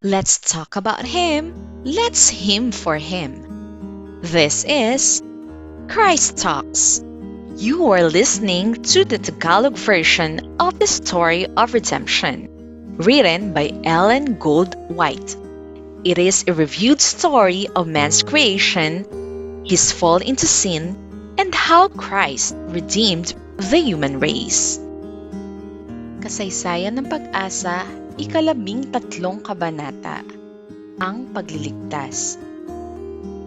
Let's talk about Him. Let's Him for Him. This is Christ Talks. You are listening to the Tagalog version of the story of redemption, written by Ellen Gold White. It is a reviewed story of man's creation, his fall into sin, and how Christ redeemed the human race. Kasaysayan ng Pag-asa, 13 kabanata, ang pagliligtas.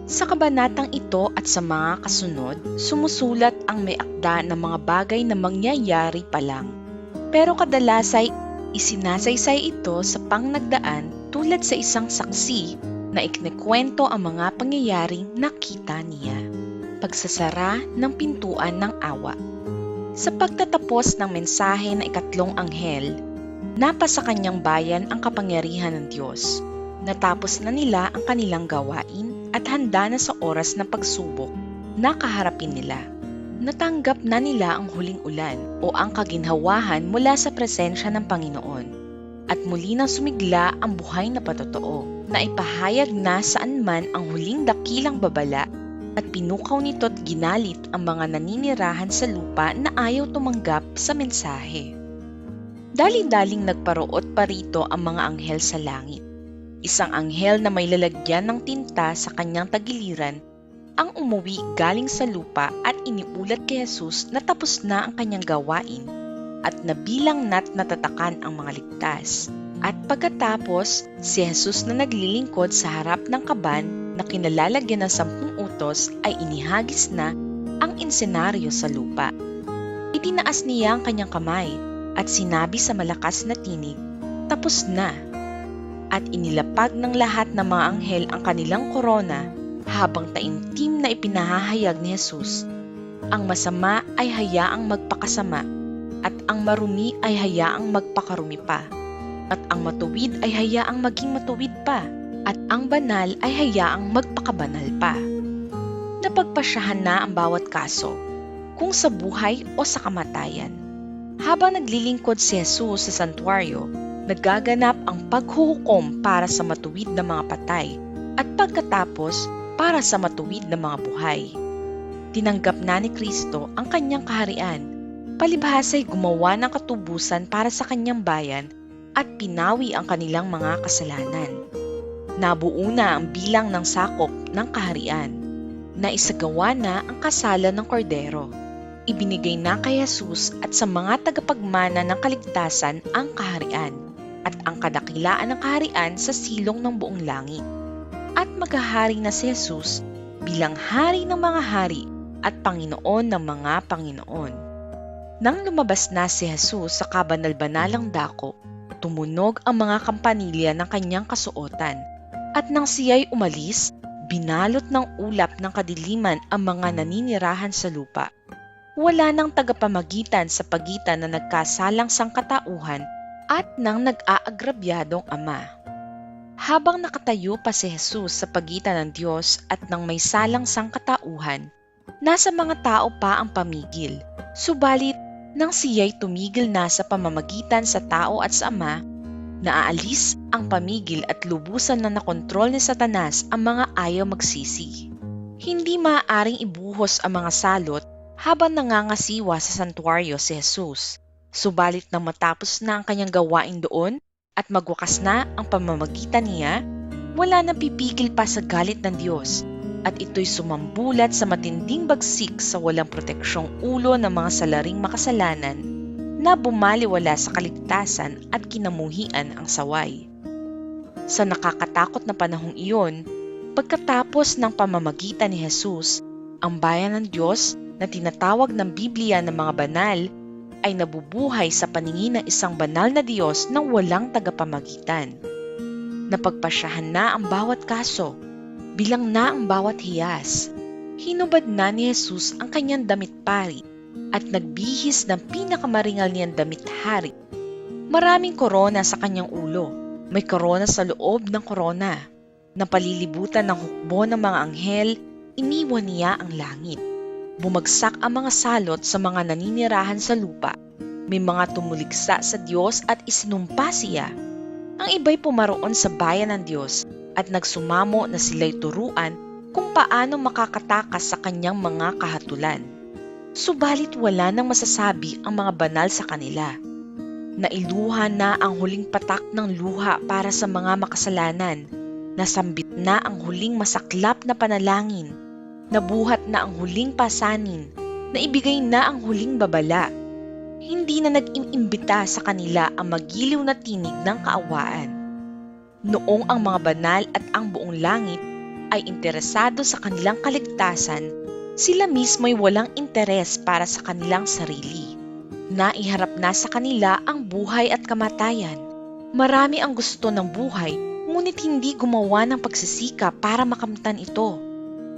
Sa kabanatang ito at sa mga kasunod, sumusulat ang may akda ng mga bagay na mangyayari pa lang. Pero kadalasay isinasaysay ito sa pangnagdaan tulad sa isang saksi na ikinikwento ang mga pangyayaring nakita niya. Pagsasara ng pintuan ng awa. Sa pagtatapos ng mensahe ng ikatlong anghel, napasa kanyang bayan ang kapangyarihan ng Diyos. Natapos na nila ang kanilang gawain at handa na sa oras ng pagsubok na kaharapin nila. Natanggap na nila ang huling ulan o ang kaginhawahan mula sa presensya ng Panginoon. At muli nang sumigla ang buhay na patotoo na ipahayag na saan man ang huling dakilang babala at pinukaw nito't ginalit ang mga naninirahan sa lupa na ayaw tumanggap sa mensahe. Dali-daling nagparoot pa rito ang mga anghel sa langit. Isang anghel na may lalagyan ng tinta sa kanyang tagiliran ang umuwi galing sa lupa at iniulat kay Jesus na tapos na ang kanyang gawain at nabilang na't natatakan ang mga ligtas. At pagkatapos, si Jesus na naglilingkod sa harap ng kaban na kinalalagyan ng 10 utos ay inihagis na ang insenaryo sa lupa. Itinaas niya ang kanyang kamay at sinabi sa malakas na tinig, "Tapos na." At inilapag ng lahat ng mga anghel ang kanilang korona habang taimtim na ipinahahayag ni Jesus. Ang masama ay hayaang magpakasama at ang marumi ay hayaang magpakarumi pa at ang matuwid ay hayaang maging matuwid pa at ang banal ay hayaang magpakabanal pa. Napagpasyahan na ang bawat kaso, kung sa buhay o sa kamatayan. Habang naglilingkod si Jesus sa santuaryo, nagaganap ang paghuhukom para sa matuwid na mga patay at pagkatapos para sa matuwid na mga buhay. Tinanggap na ni Kristo ang kanyang kaharian, palibhasa'y gumawa ng katubusan para sa kanyang bayan at pinawi ang kanilang mga kasalanan. Nabuo na ang bilang ng sakop ng kaharian. Naisagawa na ang kasalan ng kordero. Ibinigay na kay Jesus at sa mga tagapagmana ng kaligtasan ang kaharian at ang kadakilaan ng kaharian sa silong ng buong langit. At maghahari na si Jesus bilang hari ng mga hari at Panginoon ng mga Panginoon. Nang lumabas na si Jesus sa kabanal-banalang dako, tumunog ang mga kampanilya ng kanyang kasuotan. At nang siya'y umalis, binalot ng ulap ng kadiliman ang mga naninirahan sa lupa. Wala nang tagapamagitan sa pagitan na nagkasalang sangkatauhan at ng nag-aagrabyadong ama. Habang nakatayo pa si Jesus sa pagitan ng Diyos at ng may salang sangkatauhan, nasa mga tao pa ang pamigil. Subalit, nang siya'y tumigil na sa pamamagitan sa tao at sa ama, naaalis ang pamigil at lubusan na nakontrol ni Satanas ang mga ayaw magsisi. Hindi maaaring ibuhos ang mga salot habang nangangasiwa sa santuaryo si Jesus. Subalit nang matapos na ang kanyang gawain doon at magwakas na ang pamamagitan niya, wala nang pipigil pa sa galit ng Diyos at ito'y sumambulat sa matinding bagsik sa walang proteksyong ulo ng mga salaring makasalanan na bumaliwala sa kaligtasan at kinamuhian ang saway. Sa nakakatakot na panahong iyon, pagkatapos ng pamamagitan ni Jesus, ang bayan ng Diyos na tinatawag ng Biblia ng mga banal ay nabubuhay sa paningin ng isang banal na Diyos nang walang tagapamagitan. Napagpasyahan na ang bawat kaso, bilang na ang bawat hiyas. Hinubad na ni Jesus ang kanyang damit pari at nagbihis ng pinakamaringal niyang damit hari. Maraming korona sa kanyang ulo, may korona sa loob ng korona. Napalilibutan ng hukbo ng mga anghel, iniwan niya ang langit. Bumagsak ang mga salot sa mga naninirahan sa lupa. May mga tumuligsa sa Diyos at isinumpa siya. Ang iba'y pumaroon sa bayan ng Diyos at nagsumamo na sila'y turuan kung paano makakatakas sa kanyang mga kahatulan. Subalit wala nang masasabi ang mga banal sa kanila. Nailuha na ang huling patak ng luha para sa mga makasalanan. Nasambit na ang huling masaklap na panalangin. Nabuhat na ang huling pasanin. Naibigay na ang huling babala. Hindi na nag-iimbita sa kanila ang magiliw na tinig ng kaawaan. Noong ang mga banal at ang buong langit ay interesado sa kanilang kaligtasan, sila mismo'y walang interes para sa kanilang sarili. Naiharap na sa kanila ang buhay at kamatayan. Marami ang gusto ng buhay, ngunit hindi gumawa ng pagsisika para makamtan ito.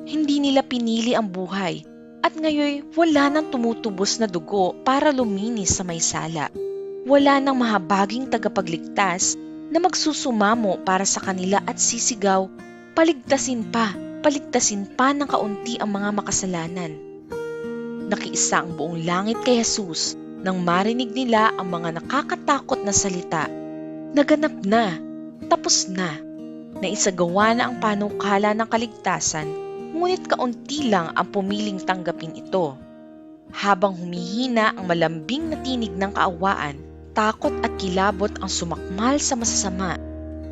Hindi nila pinili ang buhay, at ngayon wala nang tumutubos na dugo para luminis sa may sala. Wala nang mahabaging tagapagligtas na magsusumamo para sa kanila at sisigaw, paligtasin pa ng kaunti ang mga makasalanan. Nakiisa ang buong langit kay Jesus nang marinig nila ang mga nakakatakot na salita. Naganap na, tapos na, naisagawa na ang panukala ng kaligtasan, ngunit kaunti lang ang pumiling tanggapin ito. Habang humihina ang malambing na tinig ng kaawaan, takot at kilabot ang sumakmal sa masasama.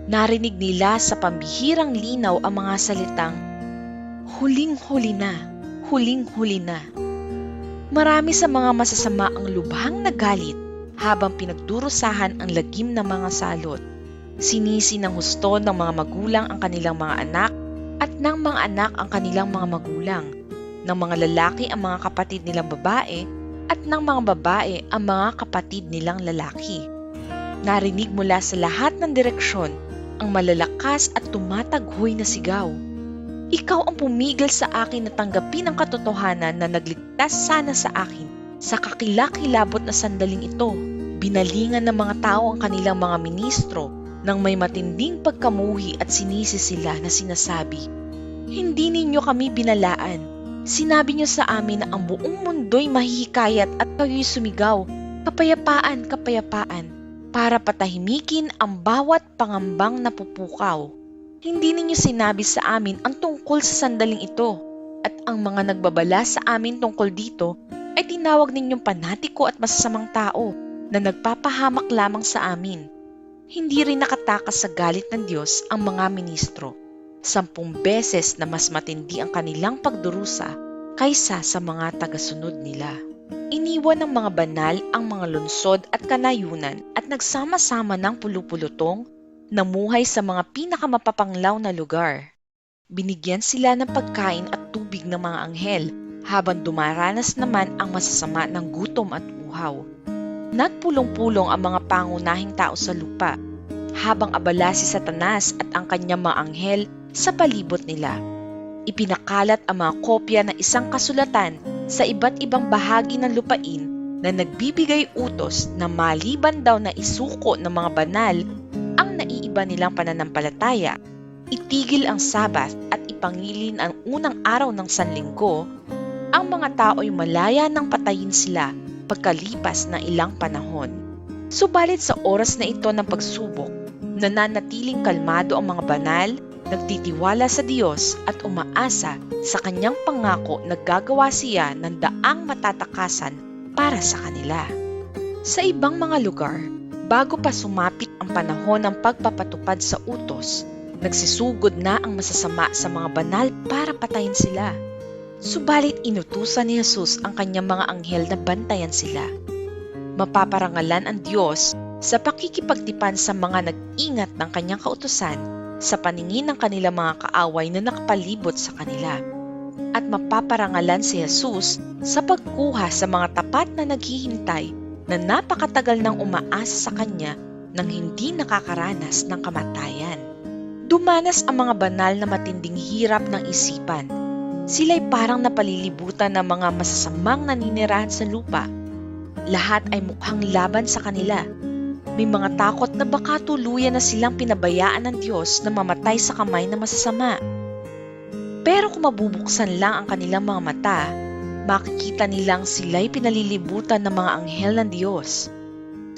Narinig nila sa pambihirang linaw ang mga salitang, huling-huli na, huling-huli na. Marami sa mga masasama ang lubhang nagalit habang pinagdurusahan ang lagim ng mga salot. Sinisi ng husto ng mga magulang ang kanilang mga anak at ng mga anak ang kanilang mga magulang, ng mga lalaki ang mga kapatid nilang babae at ng mga babae ang mga kapatid nilang lalaki. Narinig mula sa lahat ng direksyon ang malalakas at tumataghoy na sigaw. Ikaw ang pumigil sa akin na tanggapin ang katotohanan na nagligtas sana sa akin sa kakilakilabot na sandaling ito. Binalingan ng mga tao ang kanilang mga ministro nang may matinding pagkamuhi at sinisi sila na sinasabi, hindi ninyo kami binalaan. Sinabi niyo sa amin na ang buong mundo'y mahihikayat at kayo'y sumigaw, kapayapaan, kapayapaan, para patahimikin ang bawat pangambang napupukaw. Hindi ninyo sinabi sa amin ang tungkol sa sandaling ito, at ang mga nagbabala sa amin tungkol dito ay tinawag ninyong panatiko at masasamang tao na nagpapahamak lamang sa amin. Hindi rin nakatakas sa galit ng Diyos ang mga ministro. 10 beses na mas matindi ang kanilang pagdurusa kaysa sa mga tagasunod nila. Iniwan ng mga banal ang mga lungsod at kanayunan at nagsama-sama ng pulupulutong namuhay sa mga pinakamapapanglaw na lugar. Binigyan sila ng pagkain at tubig ng mga anghel habang dumaranas naman ang masasama ng gutom at uhaw. Nagpulong-pulong ang mga pangunahing tao sa lupa habang abala si Satanas at ang kanyang mga anghel sa palibot nila. Ipinakalat ang mga kopya ng isang kasulatan sa iba't ibang bahagi ng lupain na nagbibigay utos na maliban daw na isuko ng mga banal ang naiiba nilang pananampalataya, itigil ang Sabath at ipangilin ang unang araw ng Sanlinggo, ang mga tao'y malaya nang patayin sila pagkalipas ng ilang panahon. Subalit sa oras na ito ng pagsubok, nananatiling kalmado ang mga banal, nagtitiwala sa Diyos at umaasa sa kanyang pangako na gagawa siya ng daang matatakasan para sa kanila. Sa ibang mga lugar, bago pa sumapit ang panahon ng pagpapatupad sa utos, nagsisugod na ang masasama sa mga banal para patayin sila. Subalit inutusan ni Jesus ang kanyang mga anghel na bantayan sila. Mapaparangalan ang Diyos sa pakikipagtipan sa mga nag-ingat ng kanyang kautusan sa paningin ng kanilang mga kaaway na nakapalibot sa kanila. At mapaparangalan si Jesus sa pagkuha sa mga tapat na naghihintay na napakatagal nang umaasa sa kanya nang hindi nakakaranas ng kamatayan. Dumanas ang mga banal na matinding hirap ng isipan. Sila'y parang napalilibutan ng mga masasamang naninirahan sa lupa. Lahat ay mukhang laban sa kanila. May mga takot na baka tuluyan na silang pinabayaan ng Diyos na mamatay sa kamay ng masasama. Pero kung mabubuksan lang ang kanilang mga mata, makikita nilang sila'y pinalilibutan ng mga anghel ng Diyos.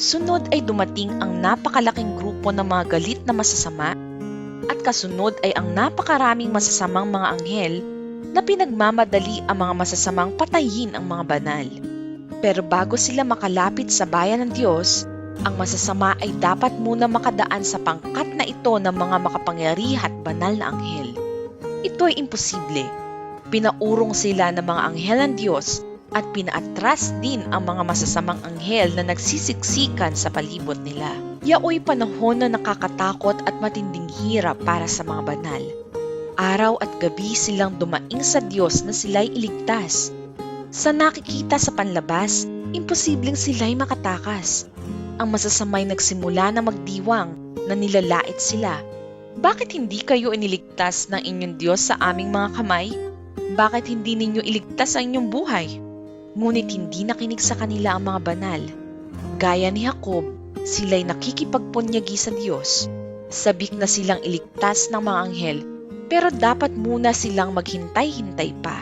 Sunod ay dumating ang napakalaking grupo ng mga galit na masasama at kasunod ay ang napakaraming masasamang mga anghel na pinagmamadali ang mga masasamang patayin ang mga banal. Pero bago sila makalapit sa bayan ng Diyos, ang masasama ay dapat muna makadaan sa pangkat na ito ng mga makapangyarihan at banal na anghel. Ito ay imposible. Pinaurong sila ng mga anghel ng Diyos at pinaatras din ang mga masasamang anghel na nagsisiksikan sa palibot nila. Yaoy panahon na nakakatakot at matinding hirap para sa mga banal. Araw at gabi silang dumaing sa Diyos na sila'y iligtas. Sa nakikita sa panlabas, imposibleng sila'y makatakas. Ang masasamay nagsimula na magdiwang na nilalait sila. Bakit hindi kayo iniligtas ng inyong Diyos sa aming mga kamay? Bakit hindi ninyo iligtas ang inyong buhay? Ngunit hindi nakinig sa kanila ang mga banal. Gaya ni Jacob, sila'y nakikipagpunyagi sa Diyos. Sabik na silang iligtas ng mga anghel, pero dapat muna silang maghintay-hintay pa.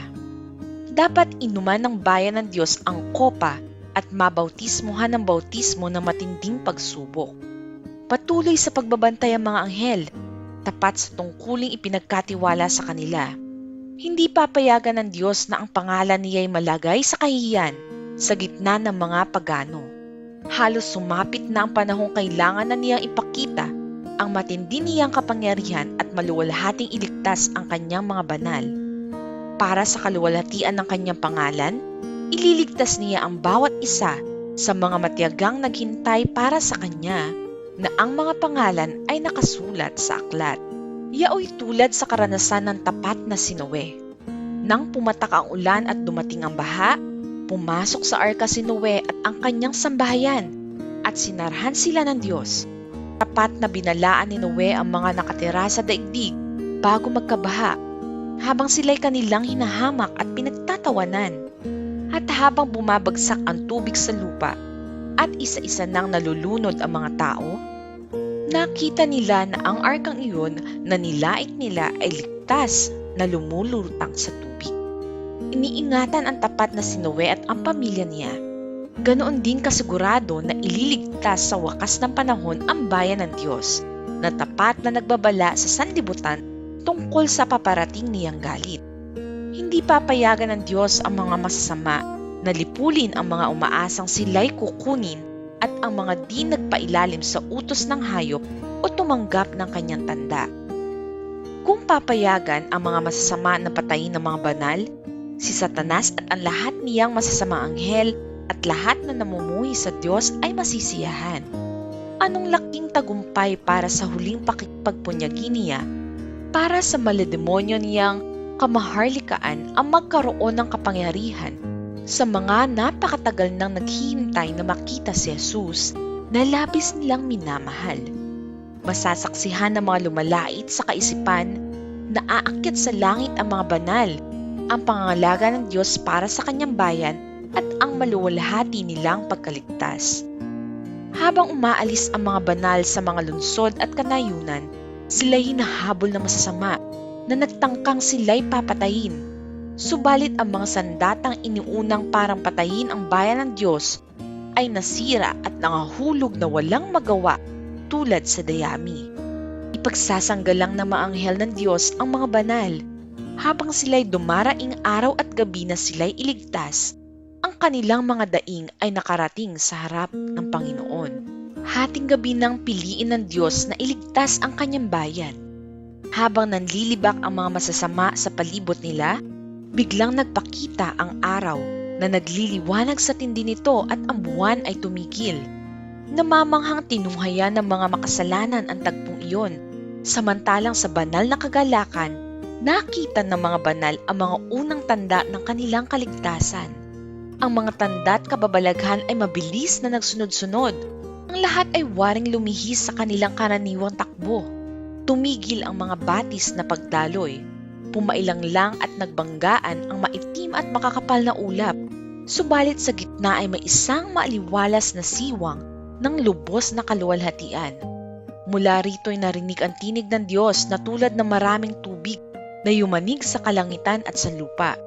Dapat inuman ng bayan ng Diyos ang kopa at mabautismohan ng bautismo ng matinding pagsubok. Patuloy sa pagbabantay ang mga anghel, tapat sa tungkuling ipinagkatiwala sa kanila. Hindi papayagan ng Diyos na ang pangalan niya'y malagay sa kahihiyan sa gitna ng mga pagano. Halos sumapit na ang panahong kailangan na niyang ipakita ang matindi niyang kapangyarihan at maluwalhating iligtas ang kanyang mga banal. Para sa kaluwalhatian ng kanyang pangalan, ililigtas niya ang bawat isa sa mga matiyagang naghintay para sa kanya na ang mga pangalan ay nakasulat sa aklat. Yaoy tulad sa karanasan ng tapat na si Noe. Nang pumatak ang ulan at dumating ang baha, pumasok sa arka si Noe at ang kanyang sambahayan at sinarhan sila ng Diyos. Tapat na binalaan ni Noe ang mga nakatira sa daigdig bago magkabaha, habang sila'y kanilang hinahamak at pinagtatawanan. At habang bumabagsak ang tubig sa lupa at isa-isa nang nalulunod ang mga tao, nakita nila na ang arkang iyon na nilait nila ay ligtas na lumulutang sa tubig. Iniingatan ang tapat na si Noe at ang pamilya niya. Ganoon din kasigurado na ililigtas sa wakas ng panahon ang bayan ng Diyos na tapat na nagbabala sa sanlibutan tungkol sa paparating niyang galit. Hindi papayagan ng Diyos ang mga masasama na lipulin ang mga umaasang sila'y kukunin at ang mga di nagpailalim sa utos ng hayop o tumanggap ng kanyang tanda. Kung papayagan ang mga masasama na patayin ng mga banal, si Satanas at ang lahat niyang masasamang anghel at lahat na namumuhi sa Diyos ay masisiyahan. Anong laking tagumpay para sa huling pakikipagpunyagi niya, para sa malademonyo niyang kamaharlikaan ang magkaroon ng kapangyarihan sa mga napakatagal nang naghihintay na makita si Jesus na labis nilang minamahal. Masasaksihan ng mga lumalait sa kaisipan na aakyat sa langit ang mga banal, ang pangangalaga ng Diyos para sa kanyang bayan at ang maluwalhati nilang pagkaligtas. Habang umaalis ang mga banal sa mga lungsod at kanayunan, sila'y hinahabol ng masasama na nagtangkang sila'y papatayin. Subalit ang mga sandatang iniunang parang patayin ang bayan ng Diyos ay nasira at nangahulog na walang magawa tulad sa dayami. Ipagsasanggalang ng mga anghel ng Diyos ang mga banal. Habang sila'y dumaraing araw at gabi na sila'y iligtas, ang kanilang mga daing ay nakarating sa harap ng Panginoon. Hating gabi nang piliin ng Diyos na iligtas ang kanyang bayan. Habang nanlilibak ang mga masasama sa palibot nila, biglang nagpakita ang araw na nagliliwanag sa tindi nito at ang buwan ay tumigil. Namamanghang tinunghayan ng mga makasalanan ang tagpong iyon, samantalang sa banal na kagalakan, nakita ng mga banal ang mga unang tanda ng kanilang kaligtasan. Ang mga tanda at kababalaghan ay mabilis na nagsunod-sunod. Ang lahat ay waring lumihis sa kanilang karaniwang takbo. Tumigil ang mga batis na pagdaloy. Pumailang lang at nagbanggaan ang maitim at makakapal na ulap. Subalit sa gitna ay may isang maaliwalas na siwang ng lubos na kaluwalhatian. Mula rito'y narinig ang tinig ng Diyos na tulad ng maraming tubig na yumanig sa kalangitan at sa lupa.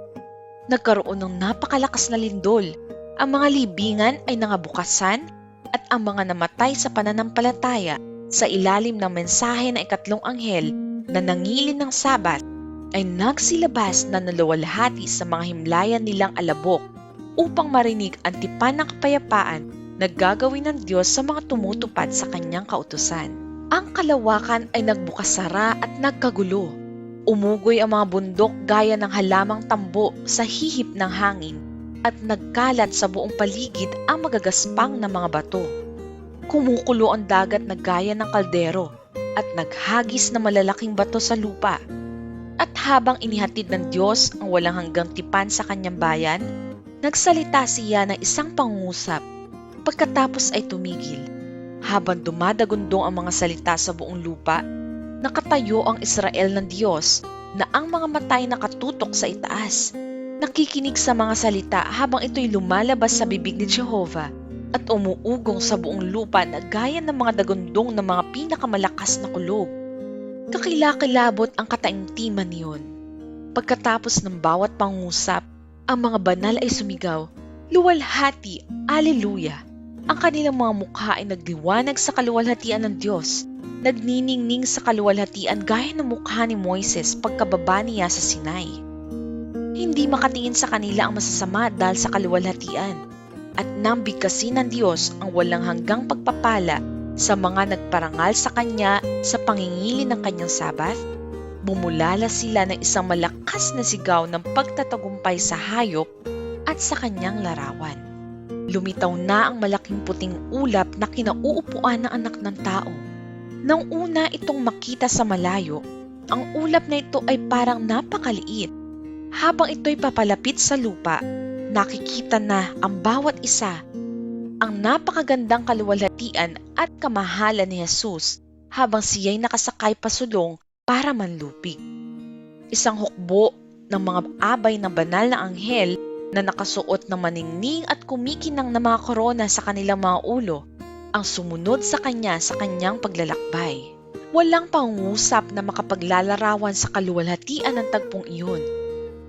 Nagkaroon ng napakalakas na lindol. Ang mga libingan ay nangabukasan at ang mga namatay sa pananampalataya sa ilalim ng mensahe ng ikatlong anghel na nangilin ng Sabat ay nagsilabas na naluwalhati sa mga himlayan nilang alabok upang marinig ang tipan ng kapayapaan na gagawin ng Diyos sa mga tumutupad sa kanyang kautusan. Ang kalawakan ay nagbukasara at nagkagulo. Umugoy ang mga bundok gaya ng halamang tambo sa hihip ng hangin at nagkalat sa buong paligid ang magagaspang na mga bato. Kumukulo ang dagat na gaya ng kaldero at naghagis na malalaking bato sa lupa. At habang inihatid ng Diyos ang walang hanggang tipan sa kanyang bayan, nagsalita siya ng isang pangungusap. Pagkatapos ay tumigil. Habang dumadagundong ang mga salita sa buong lupa, nakatayo ang Israel ng Diyos na ang mga matay nakatutok sa itaas. Nakikinig sa mga salita habang ito'y lumalabas sa bibig ni Jehovah at umuugong sa buong lupa na gaya ng mga dagundong ng mga pinakamalakas na kulog. Kakilakilabot ang kataimtiman niyon. Pagkatapos ng bawat pangusap, ang mga banal ay sumigaw, "Luwalhati, Alleluia!" Ang kanilang mga mukha ay nagliwanag sa kaluwalhatian ng Diyos. Nagniningning sa kaluwalhatian gaya ng mukha ni Moises pagkababa niya sa Sinai. Hindi makatingin sa kanila ang masasama dahil sa kaluwalhatian at nang bigkasin ng Diyos ang walang hanggang pagpapala sa mga nagparangal sa Kanya sa pangingili ng Kanyang Sabat, bumulala sila ng isang malakas na sigaw ng pagtatagumpay sa hayop at sa Kanyang larawan. Lumitaw na ang malaking puting ulap na kinauupuan ng anak ng tao. Nang una itong makita sa malayo, ang ulap na ito ay parang napakaliit. Habang ito'y papalapit sa lupa, nakikita na ang bawat isa ang napakagandang kaluwalhatian at kamahalan ni Jesus habang siya'y nakasakay pasulong para manlupig. Isang hukbo ng mga abay ng banal na anghel na nakasuot ng maningning at kumikinang na mga korona sa kanilang mga ulo ang sumunod sa kanya sa kanyang paglalakbay. Walang pangungusap na makapaglalarawan sa kaluwalhatian ng tagpong iyon.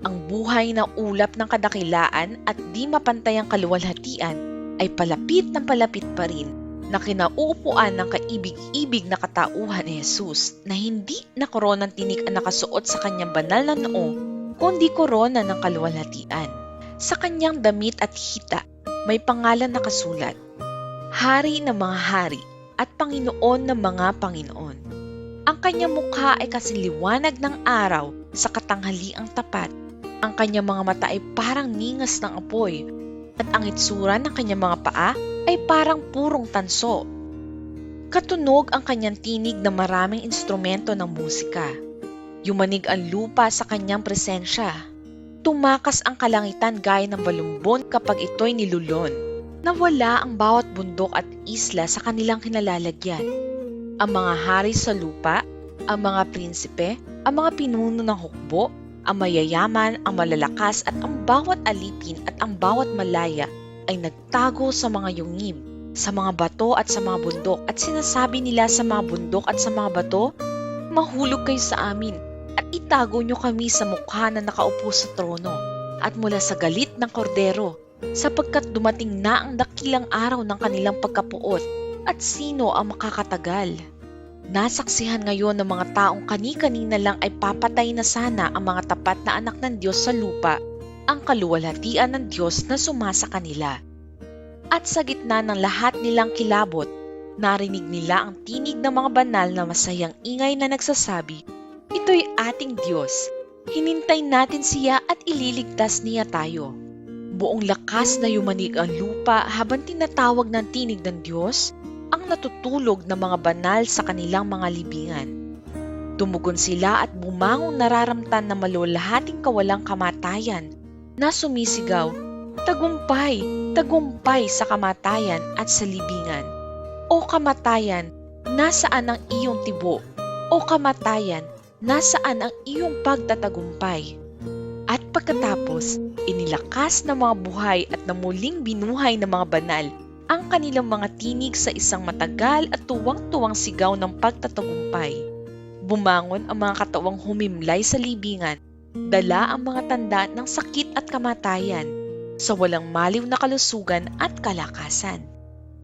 Ang buhay na ulap ng kadakilaan at di mapantayang kaluwalhatian ay palapit ng palapit pa rin na kinauupuan ng kaibig-ibig na katauhan ni Jesus na hindi na koronang tinik ang nakasuot sa kanyang banal na noo, kundi korona ng kaluwalhatian. Sa kanyang damit at hita, may pangalan na kasulat, Hari ng mga hari at Panginoon ng mga Panginoon. Ang kanyang mukha ay kasiliwanag ng araw sa katanghaliang tapat. Ang kanyang mga mata ay parang ningas ng apoy at ang itsura ng kanyang mga paa ay parang purong tanso. Katunog ang kanyang tinig na maraming instrumento ng musika. Yumanig ang lupa sa kanyang presensya. Tumakas ang kalangitan gaya ng balumbon kapag ito'y nilulon. Nawala ang bawat bundok at isla sa kanilang kinalalagyan. Ang mga hari sa lupa, ang mga prinsipe, ang mga pinuno ng hukbo, ang mayayaman, ang malalakas at ang bawat alipin at ang bawat malaya ay nagtago sa mga yungib, sa mga bato at sa mga bundok at sinasabi nila sa mga bundok at sa mga bato, "Mahulog kayo sa amin at itago nyo kami sa mukha na nakaupo sa trono at mula sa galit ng kordero sapagkat dumating na ang dakilang araw ng kanilang pagkapuot at sino ang makakatagal?" Nasaksihan ngayon ng mga taong kani-kanina lang ay papatay na sana ang mga tapat na anak ng Diyos sa lupa, ang kaluwalhatian ng Diyos na sumasa kanila. At sa gitna ng lahat nilang kilabot, narinig nila ang tinig ng mga banal na masayang ingay na nagsasabi, "Ito'y ating Diyos. Hinintay natin siya at ililigtas niya tayo." Buong lakas na yumanig ang lupa habang tinatawag ng tinig ng Diyos ang natutulog ng mga banal sa kanilang mga libingan. Tumugon sila at bumangong nararamtan na malulahating kawalang kamatayan na sumisigaw, "Tagumpay! Tagumpay sa kamatayan at sa libingan! O kamatayan, nasaan ang iyong tibo? O kamatayan, nasaan ang iyong pagtatagumpay?" At pagkatapos, inilakas ng mga buhay at na muling binuhay ng mga banal ang kanilang mga tinig sa isang matagal at tuwang-tuwang sigaw ng pagtatagumpay. Bumangon ang mga katawang humimlay sa libingan, dala ang mga tanda ng sakit at kamatayan, sa walang maliw na kalusugan at kalakasan.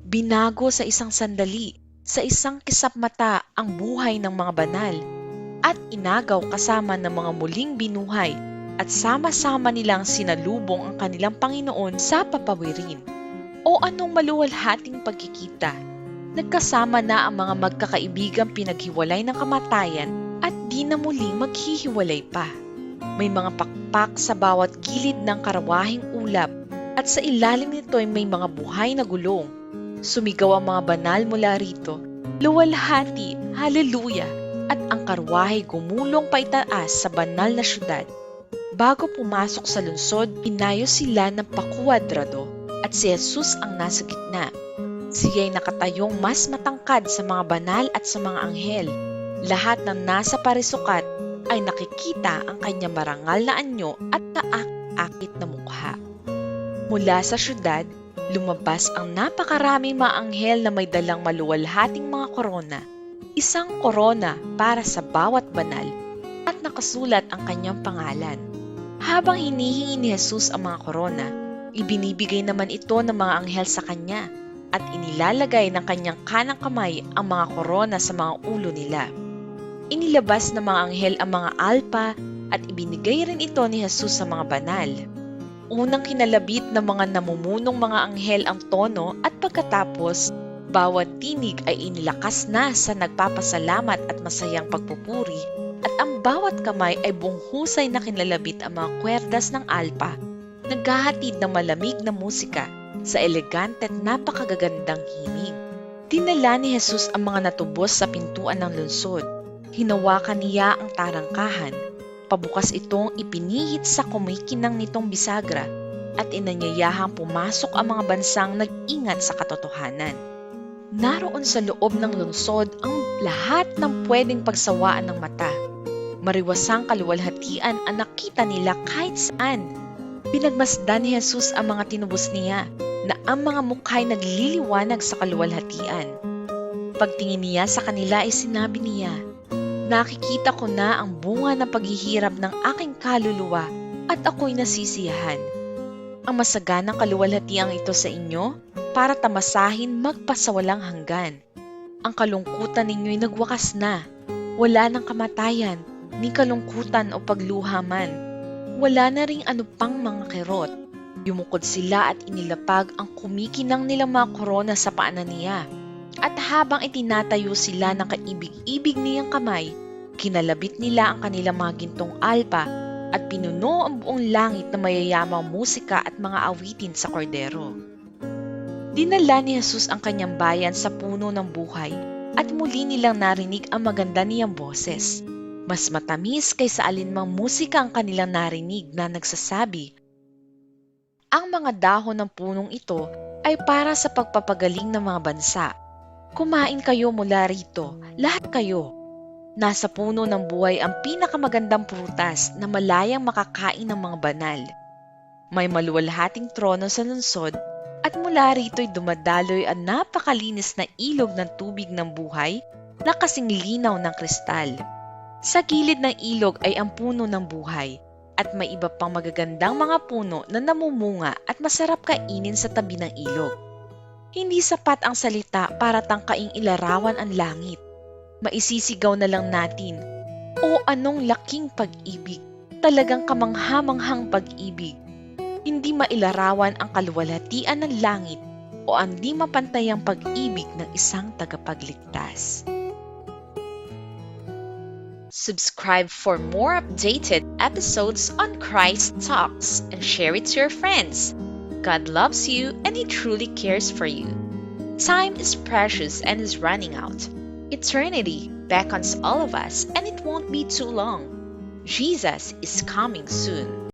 Binago sa isang sandali, sa isang kisap mata ang buhay ng mga banal at inagaw kasama ng mga muling binuhay at sama-sama nilang sinalubong ang kanilang Panginoon sa papawirin. O anong maluwalhating pagkikita! Nagkasama na ang mga magkakaibigang pinaghiwalay ng kamatayan at di na muling maghihiwalay pa. May mga pakpak sa bawat gilid ng karawahing ulap at sa ilalim nito ay may mga buhay na gulong. Sumigaw ang mga banal mula rito, luwalhati, haleluya, at ang karwahe gumulong paitaas sa banal na syudad. Bago pumasok sa lungsod, inayos sila ng pakwadrado at si Jesus ang nasa gitna. Siya'y nakatayong mas matangkad sa mga banal at sa mga anghel. Lahat ng nasa parisukat ay nakikita ang kanyang marangal na anyo at kaak-akit na mukha. Mula sa syudad, lumabas ang napakaraming mga anghel na may dalang maluwalhating mga korona. Isang korona para sa bawat banal at nakasulat ang kanyang pangalan. Habang hinihingi ni Jesus ang mga korona, ibinibigay naman ito ng mga anghel sa kanya at inilalagay ng kanyang kanang kamay ang mga korona sa mga ulo nila. Inilabas ng mga anghel ang mga alpa at ibinigay rin ito ni Jesus sa mga banal. Unang kinalabit ng mga namumunong mga anghel ang tono at pagkatapos, bawat tinig ay inilakas na sa nagpapasalamat at masayang pagpupuri at ang bawat kamay ay buong husay na kinalabit ang mga kwerdas ng alpa, naghahatid ng malamig na musika sa elegante at napakagagandang himig. Dinala ni Jesus ang mga natubos sa pintuan ng lungsod. Hinawakan niya ang tarangkahan. Pabukas itong ipinihit sa kumikinang nitong bisagra at inanyayahang pumasok ang mga bansang nag-ingat sa katotohanan. Naroon sa loob ng lungsod ang lahat ng pwedeng pagsawaan ng mata. Mariwasang kaluwalhatian ang nakita nila kahit saan. Pinagmasdan ni Jesus ang mga tinubos niya na ang mga mukha'y nagliliwanag sa kaluwalhatian. Pagtingin niya sa kanila ay sinabi niya, "Nakikita ko na ang bunga ng paghihirap ng aking kaluluwa at ako'y nasisiyahan. Ang masaganang kaluwalhatiang ito sa inyo para tamasahin magpasawalang hanggan. Ang kalungkutan ninyo'y nagwakas na. Wala ng kamatayan, ni kalungkutan o pagluhaman. Wala na ring ano pang mga kirot." Yumukod sila at inilapag ang kumikinang nilang mga korona sa paanan niya. At habang itinatayo sila ng kaibig-ibig niyang kamay, kinalabit nila ang kanilang mga gintong alpa at pinuno ang buong langit na mayayamang musika at mga awitin sa kordero. Dinala ni Jesus ang kanyang bayan sa puno ng buhay at muli nilang narinig ang maganda niyang boses. Mas matamis kaysa alinmang musika ang kanilang narinig na nagsasabi, "Ang mga dahon ng punong ito ay para sa pagpapagaling ng mga bansa. Kumain kayo mula rito, lahat kayo. Nasa puno ng buhay ang pinakamagandang prutas na malayang makakain ng mga banal. May maluwalhating trono sa lungsod at mula rito'y dumadaloy ang napakalinis na ilog ng tubig ng buhay na kasing linaw ng kristal. Sa gilid ng ilog ay ang puno ng buhay at may iba pang magagandang mga puno na namumunga at masarap kainin sa tabi ng ilog. Hindi sapat ang salita para tangkaing ilarawan ang langit. Maisisigaw na lang natin, o anong laking pag-ibig, talagang kamangha-manghang pag-ibig. Hindi mailarawan ang kaluwalhatian ng langit o ang di mapantayang pag-ibig ng isang tagapagligtas. Subscribe for more updated episodes on Christ Talks and share it to your friends. God loves you and He truly cares for you. Time is precious and is running out. Eternity beckons all of us and it won't be too long. Jesus is coming soon.